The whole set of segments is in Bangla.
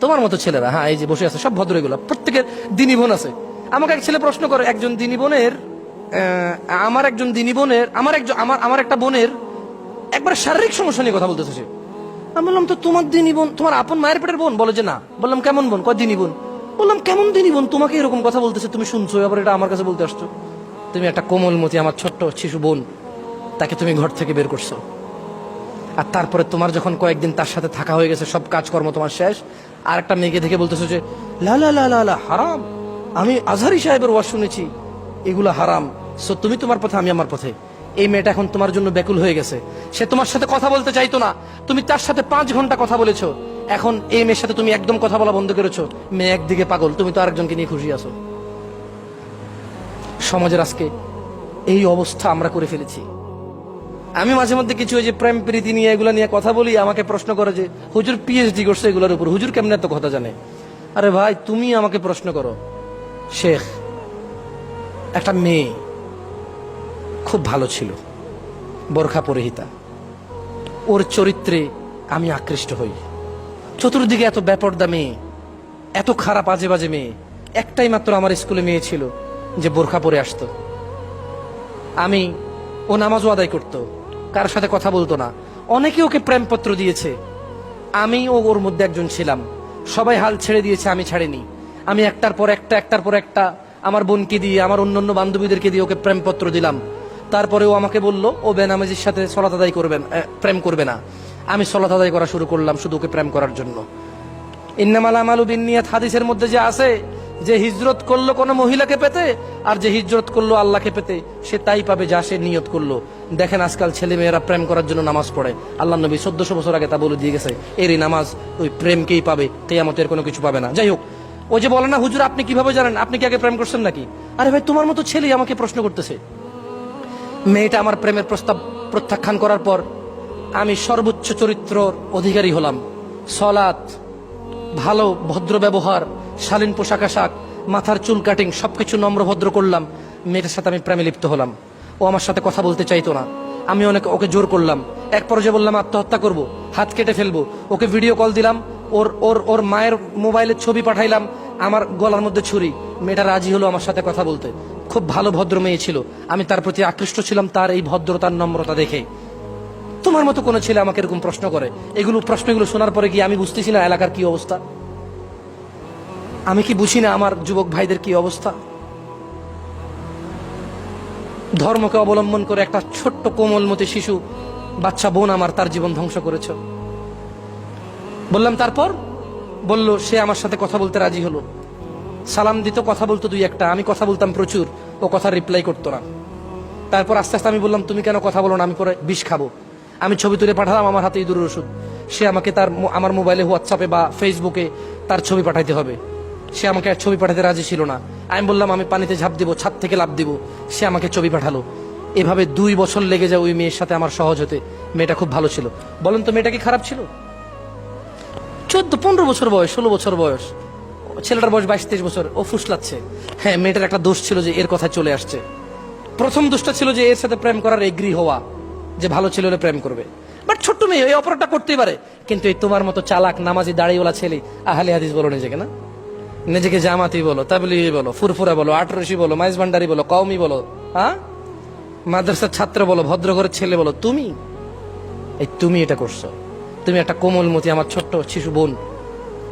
তোমার মতো ছেলেরা, হ্যাঁ এই যে বসে আছে সব ভদ্র, এগুলো প্রত্যেকের দিনী বোন আছে। আমাকে এক ছেলে প্রশ্ন করে, একজন দিনী বোনের আমার একজন দিনী বোনের আমার একটা বোনের একবার শারীরিক সমস্যা নিয়ে কথা বলতেছে সে। আমি বললাম তো তোমার দিনী বোন তোমার আপন মায়ের পেটের বোন? বলে যে না। বললাম কেমন বোন? কয় দিনী বোন। বললাম কেমন দিনী বোন? তোমাকে এরকম কথা বলতেছে, তুমি শুনছো, আবার এটা আমার কাছে বলতে আসছো? তুমি একটা কোমলমতি আমার ছোট্ট শিশু বোন, তাকে তুমি ঘর থেকে বের করছো, আর তারপরে তোমার যখন কয়েকদিন তার সাথে থাকা হয়ে গেছে, সব কাজকর্ম তোমার শেষ, আর একটা মেয়েকে দেখে বলতেছো যে লা লা লা লা লা হারাম, আমি আজহারি সাহেবের ওয়াজ শুনেছি, এগুলো হারাম, সো তুমি তোমার পথে আমি আমার পথে। এই মেয়েটা এখন তোমার জন্য ব্যাকুল হয়ে গেছে, সে তোমার সাথে কথা বলতে চাইতো না, তুমি তার সাথে 5 ঘন্টা কথা বলেছো, এখন এই মেয়ের সাথে তুমি একদম কথা বলা বন্ধ করেছো। মেয়ে একদিকে পাগল, তুমি তো আরেকজনকে নিয়ে খুশি আছো। সমাজের আজকে এই অবস্থা আমরা করে ফেলেছি। আমি মাঝে মধ্যে কিছু ওই যে প্রেম প্রীতি নিয়ে এগুলো নিয়ে কথা বলি, আমাকে প্রশ্ন করে যে হুজুর পিএইচডি করছে এগুলোর উপর, হুজুর কেমনে এত কথা জানে? আরে ভাই, তুমি আমাকে প্রশ্ন করো। শেখ, একটা মেয়ে খুব ভালো ছিল, বোরখা পরিহিতা, ওর চরিত্রে আমি আকৃষ্ট হই। চতুর্দিকে এত বেপরদা মেয়ে, এত খারাপ আজে বাজে মেয়ে, একটাই মাত্র আমার স্কুলে মেয়ে ছিল যে বোরখা পরে আসতো। ও নামাজও আদায় করতো, কার সাথে কথা বলতো না, অনেকে ওকে প্রেমপত্র দিয়েছে, আমি ওর মধ্যে একজন ছিলাম। সবাই হাল ছেড়ে দিয়েছে, আমি ছাড়িনি। আমি একটার পর একটা আমার বোনকে দিয়ে, আমার অন্যান্য বান্ধবীদেরকে দিয়ে ওকে প্রেমপত্র দিলাম। তারপরে ও আমাকে বলল ও বেনামাজির সাথে সলাত আদায় প্রেম করবে না। আমি সলাত আদায় করা শুরু করলাম শুধু ওকে প্রেম করার জন্য। ইন্নামাল আমালু বিন্নিয়াত হাদিসের মধ্যে যে আছে যে হিজরত করলো কোনো মহিলাকে পেতে, আর যে হিজরত করলো আল্লাহকে পেতে, সে তাই পাবে যা সে নিয়ত করলো। দেখেন আজকাল ছেলে মেয়েরা প্রেম করার জন্য নামাজ পড়ে, আল্লাহ নবী 1400 বছর আগে তা বলে দিয়ে গেছে, এরই নামাজ ওই প্রেমকেই পাবে, কিয়ামতের কোনো কিছু পাবে না। যাই হোক, ও যে বলে না হুজুর আপনি কিভাবে জানেন, আপনি কি আগে প্রেম করছেন নাকি? আরে ভাই, তোমার মতো ছেলে আমাকে প্রশ্ন করতেছে। মেয়েটা আমার প্রেমের প্রস্তাব প্রত্যাখ্যান করার পর আমি সর্বোচ্চ চরিত্রর অধিকারী হলাম। সলাত, ভালো ভদ্র ব্যবহার, শালীন পোশাক আশাক, মাথার চুল কাটিং, সবকিছু নম্র ভদ্র করলাম। মেয়েটার সাথে আমি প্রেমে লিপ্ত হলাম। ও আমার সাথে কথা বলতে চাইতো না, আমি ওকে জোর করলাম। এক পর্যায়ে বললাম আত্মহত্যা করব, হাত কেটে ফেলবো। ওকে ভিডিও কল দিলাম, ওর ওর ওর মায়ের মোবাইলের ছবি পাঠাইলাম, আমার গলার মধ্যে ছুরি। মেয়েটা রাজি হলো আমার সাথে কথা বলতে। খুব ভালো ভদ্র মেয়ে ছিল, আমি তার প্রতি আকৃষ্ট ছিলাম তার এই ভদ্রতার নম্রতা দেখে। তোমার মতো কোনো ছেলে আমাকে এরকম প্রশ্ন করে, প্রশ্নগুলো শোনার পরে গিয়ে আমি বুঝতেছি না এলাকার কি অবস্থা, আমি কি বুঝি না আমার যুবক ভাইদের কি অবস্থা। ধর্মকে অবলম্বন করে একটা ছোট্ট কোমলমতি শিশু বাচ্চা বোন আমার, তার জীবন ধ্বংস করেছ। বললাম তারপর, বলল সে আমার সাথে কথা বলতে রাজি হলো, সালাম দিত, কথা বলতো 2-1টা, আমি কথা বলতাম প্রচুর, ও কথা রিপ্লাই করতো না। তারপর আস্তে আস্তে আমি বললাম তুমি কেন কথা বলো না, আমি পরে বিষ খাবো। আমি ছবি তুলে পাঠালাম, আমার হাতে ইঁদুরের ওষুধ। সে আমাকে আমার মোবাইলে হোয়াটসঅ্যাপে বা ফেসবুকে তার ছবি পাঠাইতে হবে। সে আমাকে ছবি পাঠাতে রাজি ছিল না। আমি বললাম আমি পানিতে ঝাঁপ দিব, ছাদ থেকে লাফ দিব, সে আমাকে ছবি পাঠালো। এভাবে 2 বছর লেগে যায় ওই মেয়ের সাথে আমার সহজ হতে। মেয়েটা খুব ভালো ছিল। বলেন তো মেয়েটা কি খারাপ ছিল? 14-15 বছর বয়স, 16 বছর বয়স, ছেলেটার বয়স 22-23 বছর, ও ফুসলাচ্ছে। হ্যাঁ, মেয়েটার একটা দোষ ছিল যে এর কথা চলে আসছে। প্রথম দোষটা ছিল যে এর সাথে প্রেম করার এগ্রি হওয়া, যে ভালো ছেলে হলে প্রেম করবে। বাট ছোট্ট মেয়ে এই অপরাধটা করতেই পারে, কিন্তু এই তোমার মতো চালাক নামাজি দাড়িওয়ালা ছেলে, আহলে হাদিস বলো নিজেকে, না নিজেকে জামাতি বলো, তাবলিগি বলো, ফুরফুরা বলো, আটরশি বলো, মাইজ ভান্ডারি বলো, কওমি বলো, হ্যাঁ মাদ্রাসার ছাত্র বলো, ভদ্র ঘরের ছেলে বলো, তুমি এটা করছো। তুমি একটা কোমলমতি আমার ছোট্ট শিশু বোন,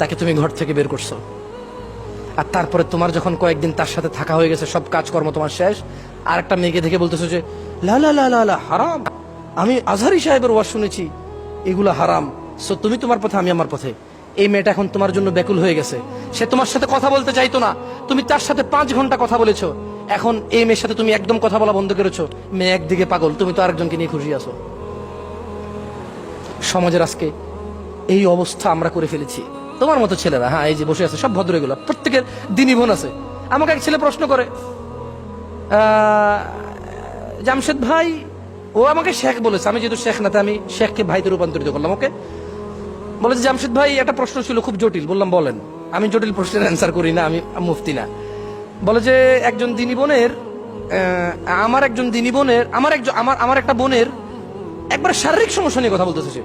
তাকে তুমি ঘর থেকে বের করছো, আর তারপরে তোমার যখন কয়েকদিন তার সাথে থাকা হয়ে গেছে, সব কাজকর্ম তোমার শেষ, আর একটা মেয়েকে দেখে বলতেছো যে লা লা লা লা লা হারাম, আমি আজহারি সাহেবের ওয়াজ শুনেছি, এগুলো হারাম, সো তুমি তোমার পথে আমি আমার পথে। এই মেয়েটা এখন তোমার জন্য ব্যাকুল হয়ে গেছে, সে তোমার সাথে কথা বলতে চাইতো না, তুমি তার সাথে 5 ঘন্টা কথা বলেছো, এখন এই মেয়ের সাথে তুমি একদম কথা বলা বন্ধ করেছো। মেয়ে একদিকে পাগল, তুমি তো আরেকজনকে নিয়ে খুশি আছো। সমাজের আজকে এই অবস্থা আমরা করে ফেলেছি। তোমার মতো ছেলেরা, হ্যাঁ এই যে বসে আছে সব ভদ্র, এগুলো প্রত্যেকের দিনী বোন আছে। আমাকে এক ছেলে প্রশ্ন করে, জামশেদ ভাই, ও আমাকে শেখ বলেছে, আমি যেহেতু শেখ না তাই আমি শেখকে ভাইতে রূপান্তরিত করলাম। ওকে বলেছে জামশেদ ভাই একটা প্রশ্ন ছিল খুব জটিল। বললাম বলেন। আমি জটিল প্রশ্নের অ্যান্সার করি না, আমি মুফতি না। বলে যে একজন দিনী বোনের আমার একজন দিনী বোনের আমার একটা বোনের একবার শারীরিক সমস্যা নিয়ে কথা বলতেছে সে।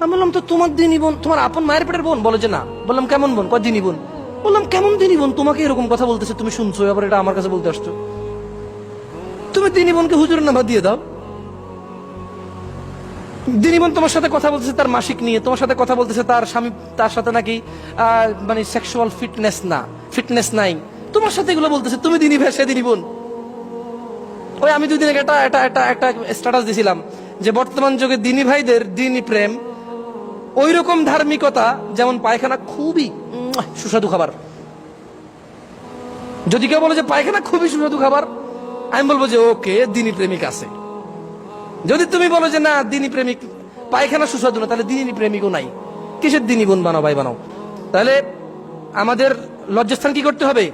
আমি বললাম তো তোমার দিনী বোন, তোমার আপন মায়ের পেটের বোন? বলে যে না। বললাম কেমন বোন? কয় দিনী বোন। বললাম কেমন দিনী বোন? তোমাকে এরকম কথা বলতেছে, তুমি শুনছো, আবার এটা আমার কাছে বলতে আসছো। তুমি দিনী বোনকে হুজুরের নামা দিয়ে দাও। দিনী বোন তোমার সাথে কথা বলতেছে তার মাসিক নিয়ে, তোমার সাথে কথা বলতেছে তার স্বামী, তার সাথে নাকি মানে সেক্সুয়াল ফিটনেস নাই, তোমার সাথে এগুলো বলতেছে, তুমি দিনী ভাই, সে দিনী বোন। ওই আমি 2 দিন আগে একটা স্ট্যাটাস দিছিলাম যে বর্তমান যুগে দিনী ভাইদের দিনী প্রেম ওই রকম ধার্মিকতা যেমন পায়খানা খুবই সুস্বাদু খাবার। যদি কেউ বলে যে পায়খানা খুবই সুস্বাদু খাবার, আমি বলবো যে ওকে, দিনী প্রেমিক আছে। যদি তুমি বলো যে না দিনী প্রেমিক, পায়খানা সুস্বাদু না, তাহলে দিনী প্রেমিকও নাই। কিসের দিনী বোন বানাও ভাই বানাও। তাহলে আমাদের লজ্জাস্থান কি করতে হবে?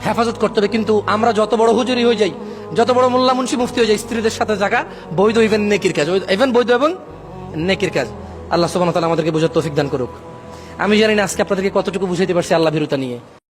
হেফাজত করতে হবে। কিন্তু আমরা যত বড় হুজুরি হয়ে যাই, যত বড় মোল্লা মুন্সি মুফতি হয়ে যাই, স্ত্রীদের সাথে জায়গা বৈধ, ইভেন নেকির কাজ, ইভেন বৈধ এবং নেকির কাজ। আল্লাহ সুবহানাহু ওয়া তাআলা আমাদেরকে বোঝার তৌফিক দান করুক। আমি জানি না আজকে আপনাদেরকে কতটুকু বুঝাইতে পারছি আল্লাহ ভীরুতা নিয়ে।